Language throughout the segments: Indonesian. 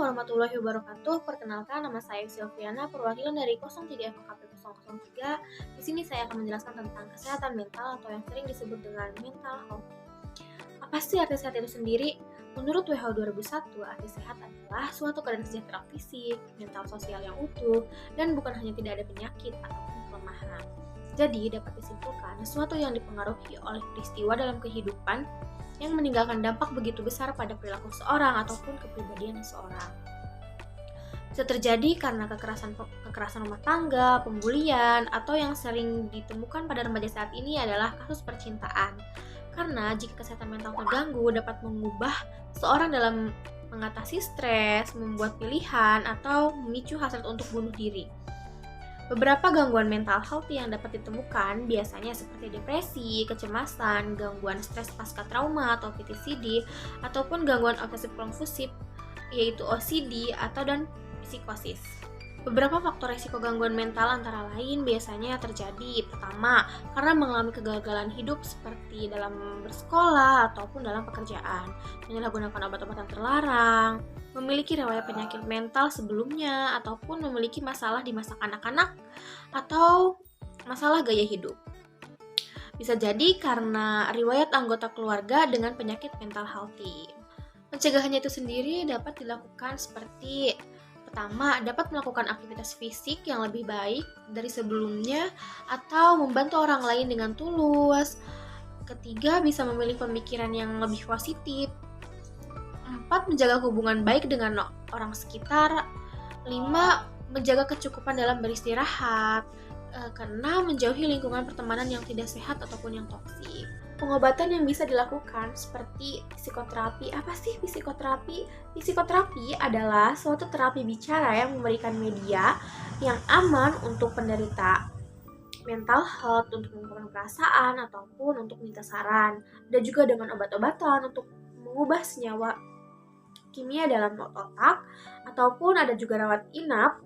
warahmatullahi wabarakatuh. Perkenalkan, nama saya Silviana, perwakilan dari 03 FKP 003. Di sini saya akan menjelaskan tentang kesehatan mental atau yang sering disebut dengan mental health. Apa sih arti sehat itu sendiri? Menurut WHO 2001, arti sehat adalah suatu keadaan sejahtera fisik, mental, sosial yang utuh, dan bukan hanya tidak ada penyakit ataupun kelemahan. Jadi, dapat disimpulkan sesuatu yang dipengaruhi oleh peristiwa dalam kehidupan yang meninggalkan dampak begitu besar pada perilaku seorang ataupun kepribadian seseorang. Bisa terjadi karena kekerasan rumah tangga, pembulian, atau yang sering ditemukan pada remaja saat ini adalah kasus percintaan. Karena jika kesehatan mental terganggu dapat mengubah seorang dalam mengatasi stres, membuat pilihan, atau memicu hasrat untuk bunuh diri. Beberapa gangguan mental health yang dapat ditemukan biasanya seperti depresi, kecemasan, gangguan stres pasca trauma atau PTSD, ataupun gangguan obsesif kompulsif yaitu OCD dan psikosis. Beberapa faktor risiko gangguan mental antara lain biasanya terjadi pertama karena mengalami kegagalan hidup seperti dalam bersekolah ataupun dalam pekerjaan, menyalahgunakan obat-obatan terlarang, memiliki riwayat penyakit mental sebelumnya, ataupun memiliki masalah di masa kanak-kanak atau masalah gaya hidup. Bisa jadi karena riwayat anggota keluarga dengan penyakit mental healthy. Pencegahannya itu sendiri dapat dilakukan seperti pertama, dapat melakukan aktivitas fisik yang lebih baik dari sebelumnya atau membantu orang lain dengan tulus. Ketiga, bisa memilih pemikiran yang lebih positif. 4. Menjaga hubungan baik dengan orang sekitar. 5. Menjaga kecukupan dalam beristirahat. Keenam, menjauhi lingkungan pertemanan yang tidak sehat ataupun yang toksik. Pengobatan yang bisa dilakukan seperti psikoterapi. Apa sih psikoterapi? Psikoterapi adalah suatu terapi bicara yang memberikan media yang aman untuk penderita mental health untuk mengungkapkan perasaan ataupun untuk minta saran, dan juga dengan obat-obatan untuk mengubah senyawa kimia dalam otak, ataupun ada juga rawat inap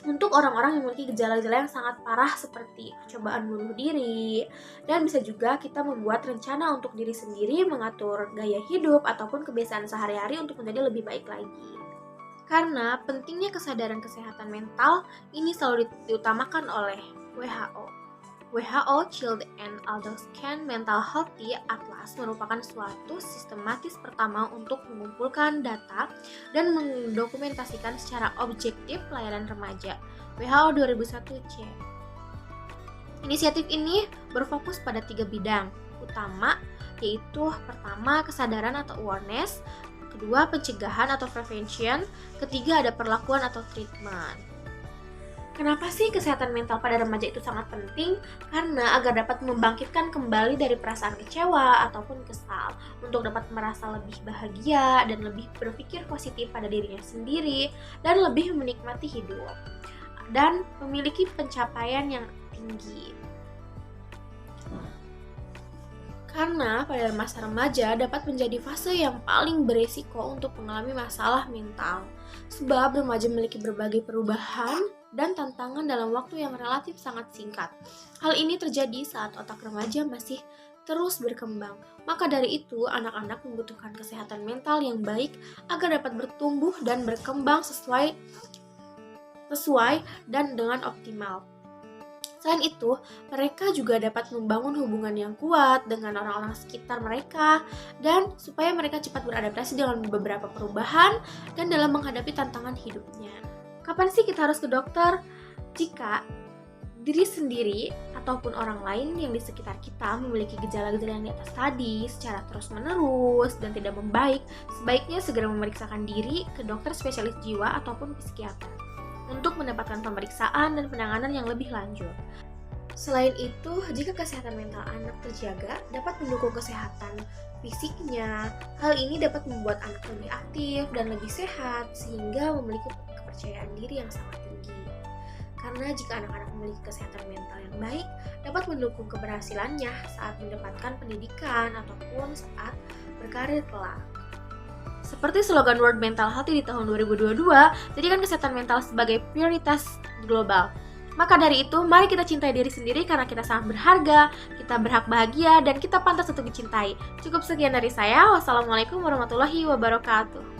untuk orang-orang yang memiliki gejala-gejala yang sangat parah seperti percobaan bunuh diri, dan bisa juga kita membuat rencana untuk diri sendiri, mengatur gaya hidup ataupun kebiasaan sehari-hari untuk menjadi lebih baik lagi. Karena pentingnya kesadaran kesehatan mental ini selalu diutamakan oleh WHO. WHO Child and Adult Mental Healthy Atlas merupakan suatu sistematis pertama untuk mengumpulkan data dan mendokumentasikan secara objektif pelayanan remaja. WHO 2001-C. Inisiatif ini berfokus pada 3 bidang utama, yaitu pertama kesadaran atau awareness, kedua pencegahan atau prevention, ketiga ada perlakuan atau treatment. Kenapa sih kesehatan mental pada remaja itu sangat penting? Karena agar dapat membangkitkan kembali dari perasaan kecewa ataupun kesal, untuk dapat merasa lebih bahagia dan lebih berpikir positif pada dirinya sendiri, dan lebih menikmati hidup, dan memiliki pencapaian yang tinggi. Karena pada masa remaja dapat menjadi fase yang paling beresiko untuk mengalami masalah mental, sebab remaja memiliki berbagai perubahan dan tantangan dalam waktu yang relatif sangat singkat. Hal ini terjadi saat otak remaja masih terus berkembang. Maka dari itu, anak-anak membutuhkan kesehatan mental yang baik agar dapat bertumbuh dan berkembang sesuai dan dengan optimal. Selain itu, mereka juga dapat membangun hubungan yang kuat dengan orang-orang sekitar mereka, dan supaya mereka cepat beradaptasi dengan beberapa perubahan dan dalam menghadapi tantangan hidupnya. Kapan sih kita harus ke dokter? Jika diri sendiri ataupun orang lain yang di sekitar kita memiliki gejala-gejala yang di atas tadi secara terus-menerus dan tidak membaik, sebaiknya segera memeriksakan diri ke dokter spesialis jiwa ataupun psikiater untuk mendapatkan pemeriksaan dan penanganan yang lebih lanjut. Selain itu, jika kesehatan mental anak terjaga, dapat mendukung kesehatan fisiknya. Hal ini dapat membuat anak lebih aktif dan lebih sehat, sehingga memiliki kepercayaan diri yang sangat tinggi. Karena jika anak-anak memiliki kesehatan mental yang baik, dapat mendukung keberhasilannya saat mendapatkan pendidikan ataupun saat berkarir kelak. Seperti slogan World Mental Health di tahun 2022, jadikan kesehatan mental sebagai prioritas global. Maka dari itu, mari kita cintai diri sendiri karena kita sangat berharga, kita berhak bahagia, dan kita pantas untuk dicintai. Cukup sekian dari saya. Wassalamualaikum warahmatullahi wabarakatuh.